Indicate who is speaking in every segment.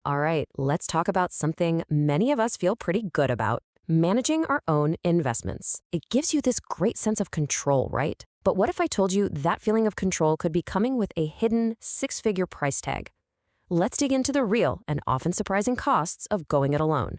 Speaker 1: All right, let's talk about something many of us feel pretty good about managing our own investments. It gives you this great sense of control, right? But what if I told you that feeling of control could be coming with a hidden six-figure price tag? Let's dig into the real and often surprising costs of going it alone.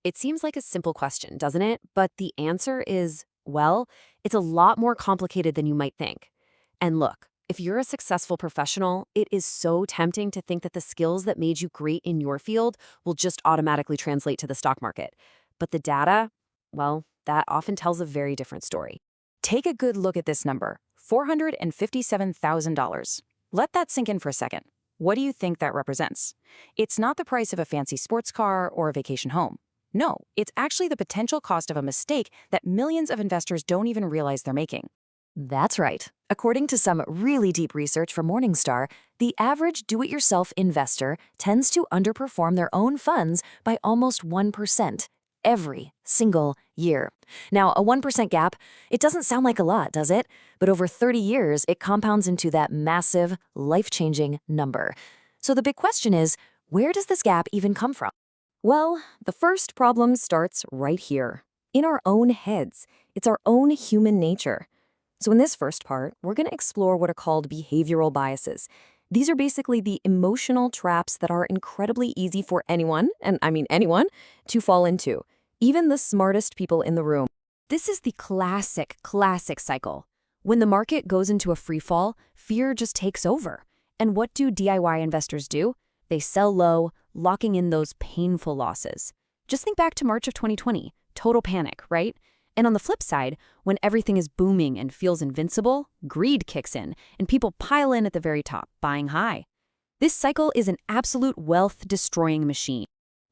Speaker 1: It seems like a simple question, doesn't it? But the answer is, well, it's a lot more complicated than you might think. And look, if you're a successful professional, it is so tempting to think that the skills that made you great in your field will just automatically translate to the stock market. But the data, well, that often tells a very different story.
Speaker 2: Take a good look at this number, $457,000. Let that sink in for a second. What do you think that represents? It's not the price of a fancy sports car or a vacation home. No, it's actually the potential cost of a mistake that millions of investors don't even realize they're making.
Speaker 3: That's right. According to some really deep research from Morningstar, the average do-it-yourself investor tends to underperform their own funds by almost 1% every single year. Now, a 1% gap, it doesn't sound like a lot, does it? But over 30 years, it compounds into that massive, life-changing number. So the big question is, where does this gap even come from?
Speaker 1: Well, the first problem starts right here, in our own heads. It's our own human nature. So in this first part, we're going to explore what are called behavioral biases. These are basically the emotional traps that are incredibly easy for anyone, and I mean anyone, to fall into, even the smartest people in the room. This is the classic cycle. When the market goes into a free fall, fear just takes over. And what do DIY investors do? They sell low, locking in those painful losses. Just think back to March of 2020, total panic, right? And on the flip side, when everything is booming and feels invincible, greed kicks in, and people pile in at the very top, buying high. This cycle is an absolute wealth-destroying machine.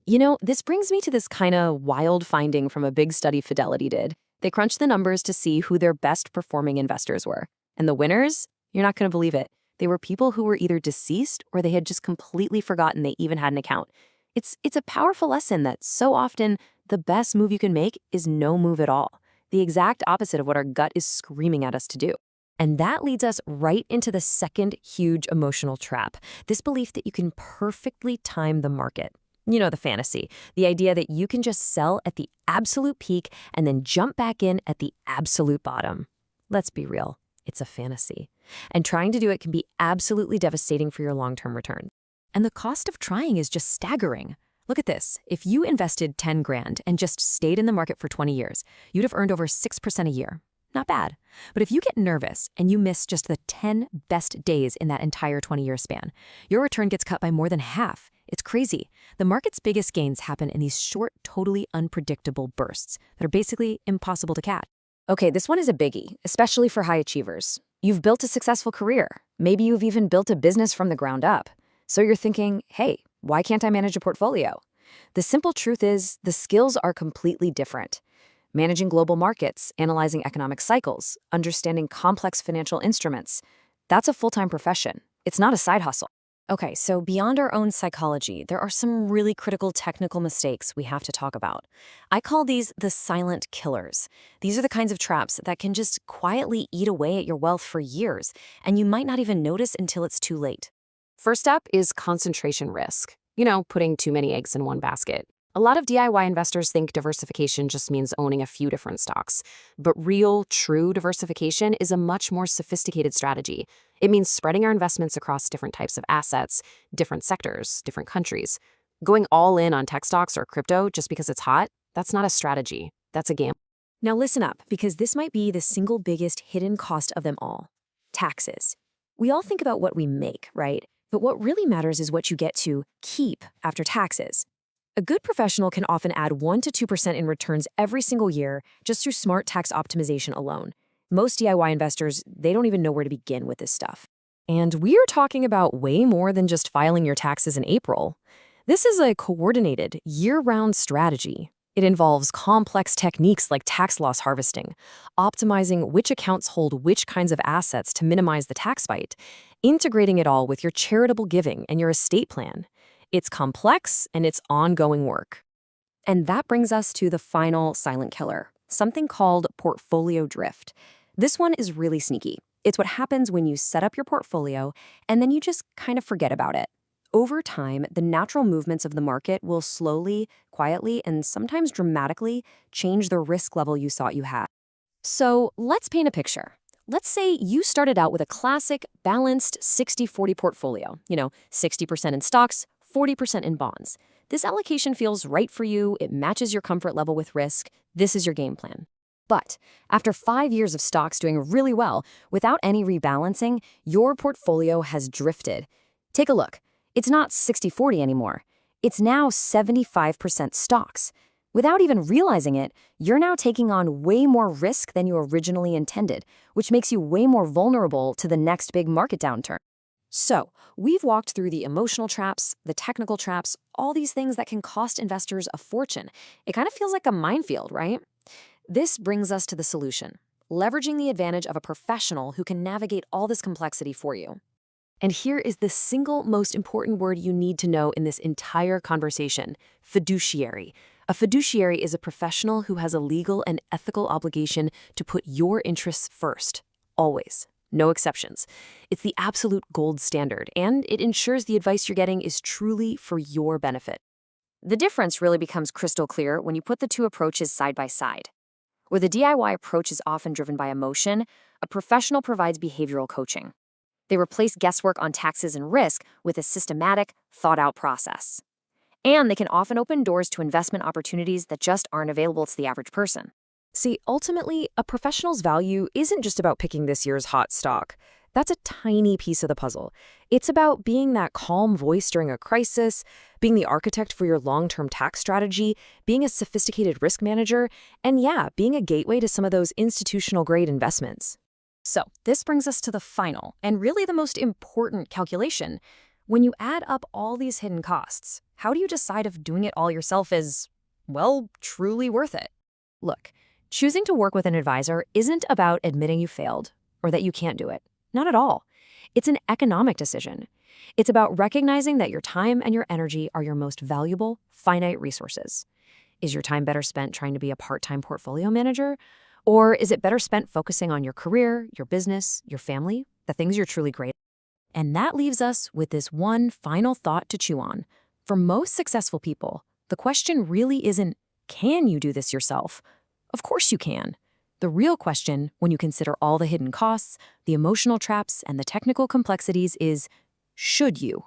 Speaker 1: You know, this brings me to this kind of wild finding from a big study Fidelity did. They crunched the numbers to see who their best-performing investors were. And the winners? You're not going to believe it. They were people who were either deceased or they had just completely forgotten they even had an account. It's a powerful lesson that so often the best move you can make is no move at all, the exact opposite of what our gut is screaming at us to do. And that leads us right into the second huge emotional trap, this belief that you can perfectly time the market. You know, the fantasy, the idea that you can just sell at the absolute peak and then jump back in at the absolute bottom. Let's be real, it's a fantasy. And trying to do it can be absolutely devastating for your long-term return. And the cost of trying is just staggering. Look at this. If you invested 10 grand and just stayed in the market for 20 years, you'd have earned over 6% a year. Not bad. But if you get nervous and you miss just the 10 best days in that entire 20-year span, your return gets cut by more than half. It's crazy. The market's biggest gains happen in these short, totally unpredictable bursts that are basically impossible to catch. Okay, this one is a biggie, especially for high achievers. You've built a successful career. Maybe you've even built a business from the ground up. So you're thinking, hey, why can't I manage a portfolio? The simple truth is the skills are completely different. Managing global markets, analyzing economic cycles, understanding complex financial instruments, that's a full-time profession. It's not a side hustle. Okay, so beyond our own psychology, there are some really critical technical mistakes we have to talk about. I call these the silent killers. These are the kinds of traps that can just quietly eat away at your wealth for years, and you might not even notice until it's too late. First up is concentration risk. You know, putting too many eggs in one basket. A lot of DIY investors think diversification just means owning a few different stocks. But real, true diversification is a much more sophisticated strategy. It means spreading our investments across different types of assets, different sectors, different countries. Going all in on tech stocks or crypto just because it's hot, that's not a strategy. That's a gamble. Now listen up, because this might be the single biggest hidden cost of them all. Taxes. We all think about what we make, right? But what really matters is what you get to keep after taxes. A good professional can often add 1 to 2% in returns every single year just through smart tax optimization alone. Most DIY investors, they don't even know where to begin with this stuff. And we are talking about way more than just filing your taxes in April. This is a coordinated, year-round strategy. It involves complex techniques like tax loss harvesting, optimizing which accounts hold which kinds of assets to minimize the tax bite, integrating it all with your charitable giving and your estate plan. It's complex and it's ongoing work. And that brings us to the final silent killer, something called portfolio drift. This one is really sneaky. It's what happens when you set up your portfolio and then you just kind of forget about it. Over time, the natural movements of the market will slowly, quietly, and sometimes dramatically change the risk level you thought you had. So let's paint a picture. Let's say you started out with a classic, balanced 60-40 portfolio. 60% in stocks, 40% in bonds. This allocation feels right for you. It matches your comfort level with risk. This is your game plan. But after 5 years of stocks doing really well, without any rebalancing, your portfolio has drifted. Take a look. It's not 60-40 anymore. It's now 75% stocks. Without even realizing it, you're now taking on way more risk than you originally intended, which makes you way more vulnerable to the next big market downturn. So, we've walked through the emotional traps, the technical traps, all these things that can cost investors a fortune. It kind of feels like a minefield, right? This brings us to the solution, leveraging the advantage of a professional who can navigate all this complexity for you. And here is the single most important word you need to know in this entire conversation: fiduciary. A fiduciary is a professional who has a legal and ethical obligation to put your interests first, always. No exceptions. It's the absolute gold standard, and it ensures the advice you're getting is truly for your benefit. The difference really becomes crystal clear when you put the two approaches side by side. Where the DIY approach is often driven by emotion, a professional provides behavioral coaching. They replace guesswork on taxes and risk with a systematic, thought-out process. And they can often open doors to investment opportunities that just aren't available to the average person. See, ultimately, a professional's value isn't just about picking this year's hot stock. That's a tiny piece of the puzzle. It's about being that calm voice during a crisis, being the architect for your long-term tax strategy, being a sophisticated risk manager, and being a gateway to some of those institutional-grade investments. So, this brings us to the final, and really the most important calculation. When you add up all these hidden costs, how do you decide if doing it all yourself is, well, truly worth it? Look, choosing to work with an advisor isn't about admitting you failed or that you can't do it. Not at all. It's an economic decision. It's about recognizing that your time and your energy are your most valuable, finite resources. Is your time better spent trying to be a part-time portfolio manager? Or is it better spent focusing on your career, your business, your family, the things you're truly great at? And that leaves us with this one final thought to chew on. For most successful people, the question really isn't, can you do this yourself? Of course you can. The real question, when you consider all the hidden costs, the emotional traps, and the technical complexities is, should you?